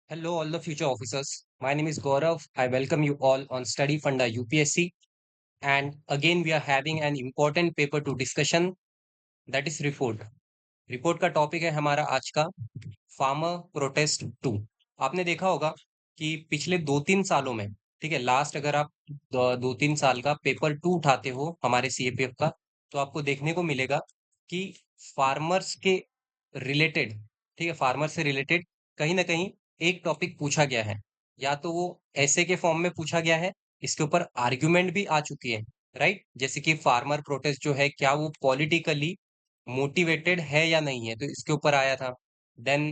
Hello, all the future officers. My name is Gaurav. I welcome you all on Study Funda UPSC. And again, we are having an important paper to discussion that is report. Report का topic है हमारा आज का farmer protest to. आपने देखा होगा कि पिछले 2-3 सालों में, ठीक है, लास्ट अगर आप 2-3 साल का पेपर 2 उठाते हो हमारे सीएपीएफ का, तो आपको देखने को मिलेगा कि फार्मर्स के रिलेटेड, ठीक है, फार्मर से रिलेटेड कहीं ना कहीं एक टॉपिक पूछा गया है। या तो वो ऐसे के फॉर्म में पूछा गया है, इसके ऊपर आर्ग्यूमेंट भी आ चुकी है, राइट? जैसे कि फार्मर प्रोटेस्ट जो है, क्या वो पॉलिटिकली मोटिवेटेड है या नहीं है, तो इसके ऊपर आया था। देन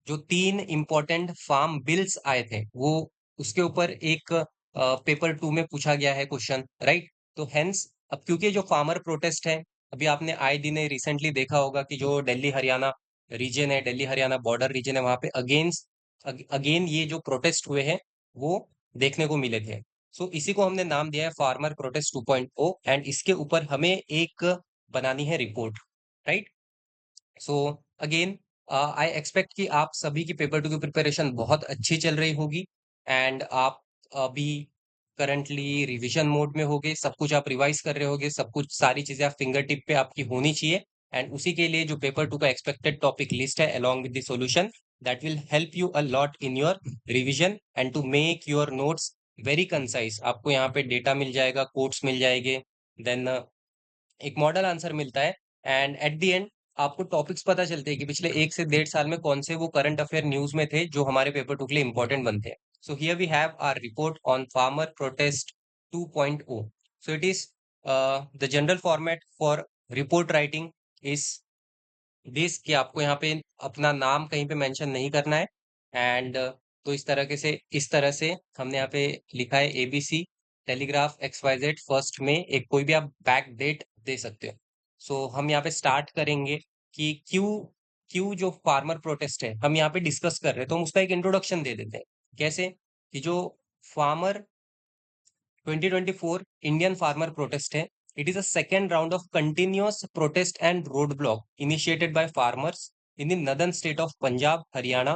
जो 3 इम्पोर्टेंट फार्म बिल्स आए थे, वो उसके ऊपर एक पेपर 2 में पूछा गया है क्वेश्चन, राइट? तो हेंस अब क्योंकि जो फार्मर प्रोटेस्ट है, अभी आपने आए दिन रिसेंटली देखा होगा कि जो दिल्ली हरियाणा रीजन है, दिल्ली हरियाणा बॉर्डर रीजन है, वहां पे अगेन ये जो प्रोटेस्ट हुए हैं, वो देखने को मिले थे। सो इसी को हमने नाम दिया है फार्मर प्रोटेस्ट 2.0, एंड इसके ऊपर हमें एक बनानी है report, right? So again I expect कि आप सभी की पेपर 2 की प्रिपरेशन बहुत अच्छी चल रही होगी, एंड आप अभी करंटली रिवीजन मोड में होगे, सब कुछ आप रिवाइज कर रहे होगे, सब कुछ सारी चीजें आप फिंगर टिप पे आपकी होनी चाहिए। एंड उसी के लिए जो पेपर 2 का एक्सपेक्टेड टॉपिक लिस्ट है along with the solution, that will help you a lot in your revision and to make your notes very concise. आपको यहाँ पे डेटा मिल जाएगा, कोट्स मिल जाएंगे, देन एक मॉडल आंसर मिलता है, एंड एट द एंड आपको टॉपिक्स पता चलते हैं कि पिछले 1 से 1.5 साल में कौन से वो करंट अफेयर न्यूज में थे जो हमारे पेपर 2 के लिए इंपॉर्टेंट बनते हैं। So here we have our report on farmer protest 2.0। So it is the general format for report writing is this, कि आपको यहाँ पे अपना नाम कहीं पे मेंशन नहीं करना है, एंड तो इस तरह से हमने यहाँ पे लिखा है एबीसी टेलीग्राफ XYZ फर्स्ट में, एक कोई भी आप बैक डेट दे सकते हो। सो हम यहाँ पे स्टार्ट करेंगे कि क्यों क्यों जो फार्मर प्रोटेस्ट है हम यहाँ पे डिस्कस कर रहे हैं, तो हम उसका एक इंट्रोडक्शन दे देते हैं। कैसे कि जो फार्मर 2024 इंडियन फार्मर प्रोटेस्ट है, it is a second round of continuous protest and roadblock initiated by farmers in the northern state of Punjab, Haryana,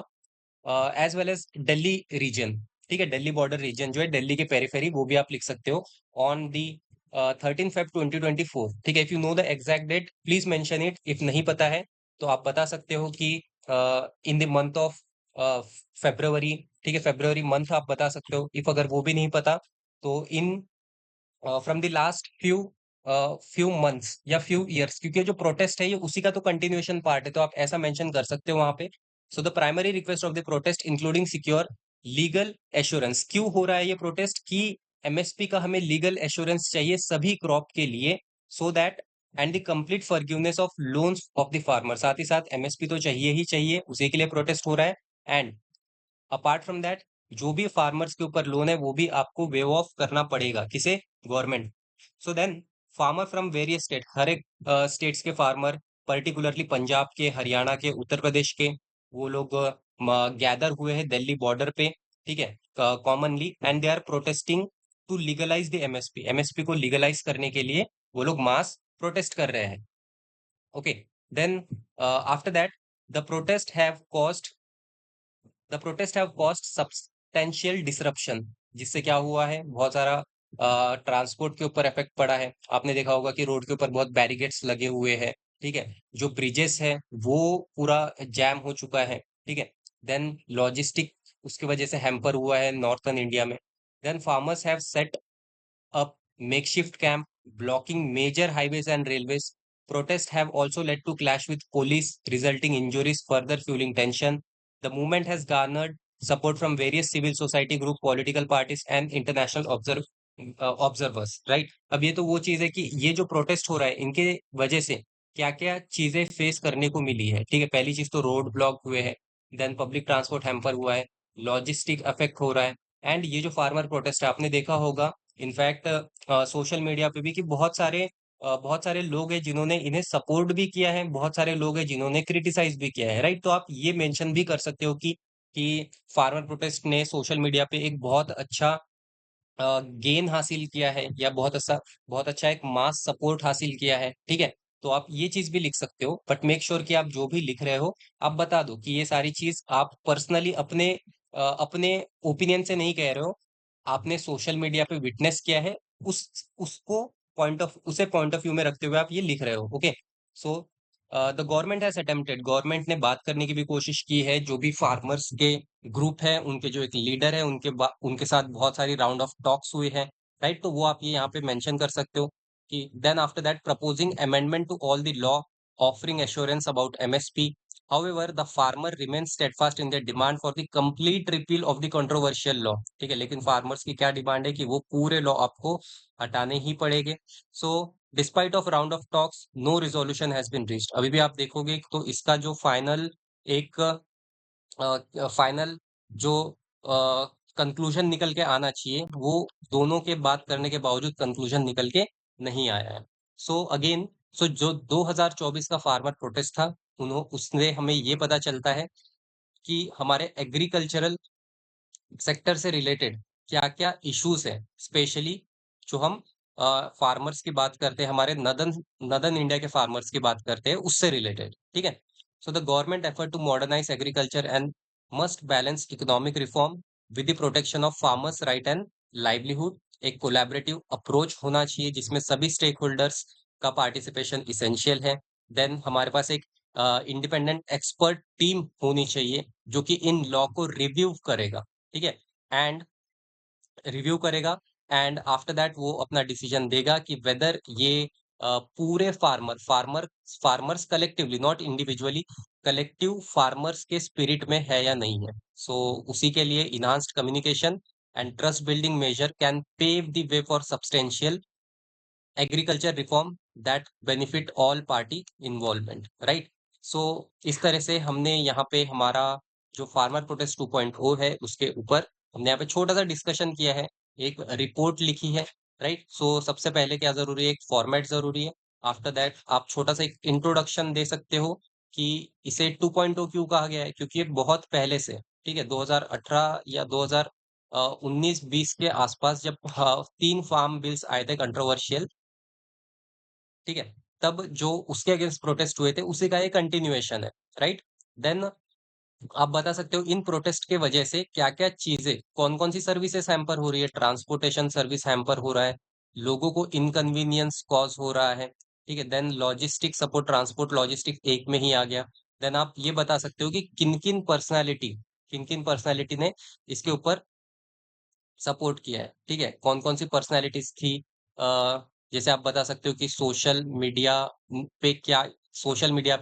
as well as Delhi region। ठीक है, दिल्ली बॉर्डर रीजन जो है, दिल्ली के periphery, वो भी आप लिख सकते हो। ऑन दी 13 Feb 2024, ठीक है। If you know the exact date please mention it, if नहीं पता है तो आप बता सकते हो कि in the month of February, ठीक है, फेब्रुवरी मंथ आप बता सकते हो। इफ अगर वो भी नहीं पता, तो in from the last few months या फ्यू ईयर्स, क्योंकि जो प्रोटेस्ट है ये उसी का तो कंटिन्यूएशन पार्ट है, तो आप ऐसा मेंशन कर सकते हो वहां पे। So the primary request of the protest including secure legal assurance. क्यों हो रहा है ये प्रोटेस्ट? कि एमएसपी का हमें लीगल एश्योरेंस चाहिए सभी क्रॉप के लिए, so that and the complete forgiveness of loans of the farmer. साथ ही साथ एमएसपी तो चाहिए ही चाहिए, उसी के लिए प्रोटेस्ट हो रहा है। एंड अपार्ट फ्रॉम दैट, जो भी फार्मर्स के ऊपर लोन है वो भी आपको वेव ऑफ करना पड़ेगा, किसे? Government. So then farmer from various state, हर एक स्टेट्स के फार्मर, पर्टिकुलरली पंजाब के, हरियाणा के, उत्तर प्रदेश के, वो लोग गैदर हुए हैं दिल्ली बॉर्डर पे, ठीक है, commonly, and they are protesting to legalise the MSP. MSP को लीगलाइज करने के लिए वो लोग मास प्रोटेस्ट कर रहे हैं। Okay, then after that the protest have cost the protest have cost substantial disruption. जिससे क्या हुआ है, बहुत सारा ट्रांसपोर्ट के ऊपर इफेक्ट पड़ा है। आपने देखा होगा कि रोड के ऊपर बहुत बैरिकेड्स लगे हुए हैं, ठीक है, जो ब्रिजेस है वो पूरा जैम हो चुका है, ठीक है। देन लॉजिस्टिक उसकी वजह से हैम्पर हुआ है नॉर्थन इंडिया में। Then farmers have set up makeshift camp, blocking major highways and railways. Protests have also led to clash with police, resulting injuries, further fueling tension. The movement has garnered support from various civil society group, political parties, and international observers, right? अब ये तो वो चीज है कि ये जो protest हो रहा है, इनके वजह से क्या क्या चीजें फेस करने को मिली है, ठीक है। पहली चीज तो रोड ब्लॉक हुए हैं, देन पब्लिक ट्रांसपोर्ट हैम्पर हुआ है, लॉजिस्टिक अफेक्ट हो रहा है। एंड ये जो फार्मर प्रोटेस्ट है, आपने देखा होगा इनफैक्ट सोशल मीडिया पे भी, कि बहुत सारे लोग हैं जिन्होंने इन्हें सपोर्ट भी किया है, बहुत सारे लोग हैं जिन्होंने क्रिटिसाइज भी किया है, राइट? तो आप ये मेंशन भी कर सकते हो कि फार्मर प्रोटेस्ट ने सोशल मीडिया पे एक बहुत अच्छा गेन हासिल किया है, या बहुत अच्छा एक मास सपोर्ट हासिल किया है, ठीक है। तो आप ये चीज भी लिख सकते हो, बट मेक श्योर कि आप जो भी लिख रहे हो आप बता दो कि ये सारी चीज आप पर्सनली अपने ओपिनियन से नहीं कह रहे हो, आपने सोशल मीडिया पे विटनेस किया है, उसको उसे पॉइंट ऑफ व्यू में रखते हुए आप ये लिख रहे हो। Okay, so the government has attempted, government ने बात करने की भी कोशिश की है, जो भी फार्मर्स के ग्रुप है उनके जो एक लीडर है उनके साथ बहुत सारी राउंड ऑफ टॉक्स हुए हैं, राइट। तो वो आप ये यहाँ पे मेंशन कर सकते हो कि then after that proposing amendment to all the law offering assurance about MSP. However, the farmer remains steadfast in their demand for the complete repeal of the controversial law. ठीक है, लेकिन फार्मर्स की क्या demand है कि वो पूरे law आपको हटाने ही पड़ेंगे। So despite of round of talks no resolution has been reached. अभी भी आप देखोगे तो इसका जो एक फाइनल जो कंक्लूजन निकल के आना चाहिए वो दोनों के बात करने के बावजूद कंक्लूजन निकल के नहीं आया है। सो अगेन, सो जो 2024 का फार्मर प्रोटेस्ट था, उसने हमें ये पता चलता है कि हमारे एग्रीकल्चरल सेक्टर से रिलेटेड क्या-क्या इश्यूज है, स्पेशली जो हम फार्मर्स की बात करते हैं, हमारे नदर्न इंडिया के फार्मर्स की बात करते हैं उससे रिलेटेड, ठीक है। So the government effort to modernise agriculture and must balance economic reform with the protection of farmers right and livelihood. एक कोलैबोरेटिव अप्रोच होना चाहिए जिसमें सभी स्टेक होल्डर्स का पार्टिसिपेशन इसेंशियल है। देन हमारे पास एक इंडिपेंडेंट एक्सपर्ट टीम होनी चाहिए जो कि इन लॉ को रिव्यू करेगा, ठीक है, एंड रिव्यू करेगा, एंड आफ्टर दैट वो अपना डिसीजन देगा कि वेदर ये पूरे farmers collectively, not individually, collective farmers के स्पिरिट में है या नहीं है। सो उसी के लिए enhanced communication and trust building measure can pave the way for substantial agriculture reform that benefit all party involvement, right. So इस तरह से हमने यहाँ पे हमारा जो फार्मर प्रोटेस्ट 2.0 है उसके ऊपर हमने यहाँ पे छोटा सा डिस्कशन किया है, एक रिपोर्ट लिखी है, राइट। सो सबसे पहले क्या जरूरी है, एक फॉर्मेट जरूरी है। आफ्टर दैट आप छोटा सा एक इंट्रोडक्शन दे सकते हो कि इसे 2.0 क्यों कहा गया है, क्योंकि ये बहुत पहले से, ठीक है, 2018 या 2019-20 के आसपास जब 3 फार्म बिल्स आए थे कंट्रोवर्शियल, ठीक है, तब जो उसके अगेंस्ट प्रोटेस्ट हुए थे उसी का एक कंटिन्यूएशन है, राइट। देन आप बता सकते हो इन प्रोटेस्ट के वजह से क्या-क्या चीजें, कौन-कौन सी सर्विसेज हैम्पर हो रही है, ट्रांसपोर्टेशन सर्विस हैम्पर हो रहा है, लोगों को इनकन्वीनियंस कॉज हो रहा है, ठीक है। Then logistic support, transport logistic एक में ही आ गया। देन आप ये बता सकते हो कि किन-किन पर्सनैलिटी ने इसके ऊपर सपोर्ट किया है, ठीक है? कौन-कौन सी पर्सनैलिटीज़ थी? जैसे आप बता सकते हो कि सोशल मीडिया पे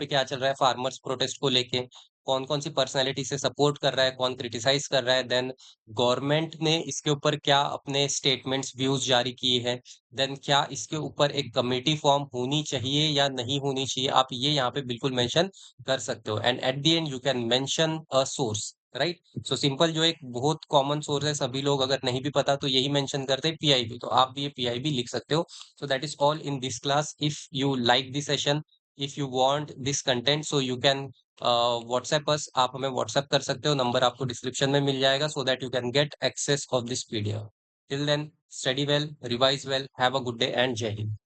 क्या चल रहा है फार्मर्स प्रोटेस्ट को लेके, कौन-कौन सी पर्सनैलिटी से सपोर्ट कर रहा है, कौन क्रिटिसाइज़ कर रहा है, देन गवर्नमेंट ने इसके ऊपर क्या अपने स्टेटमेंट्स, व्यूज़ जारी किए हैं, देन क्या इसके ऊपर एक कमिटी फॉर्म होनी चाहिए या नहीं होनी चाहिए, आप ये यहाँ पे बिल्कुल मेंशन कर सकते हो, and at the end you can mention a source, right? So simple जो एक बहुत कॉमन सोर्स है, सभी लोग अगर नहीं भी पता तो यही मेंशन करते हैं, पीआईबी, तो आप भी ये पीआईबी लिख सकते हो। So that is all in this class. If you like this session, if you want this content, so you can WhatsApp अस, आप हमें व्हाट्सएप कर सकते हो, नंबर आपको डिस्क्रिप्शन में मिल जाएगा, so that you can get access of this PDF. Till then, study well, revise well, have a good day and Jai Hind.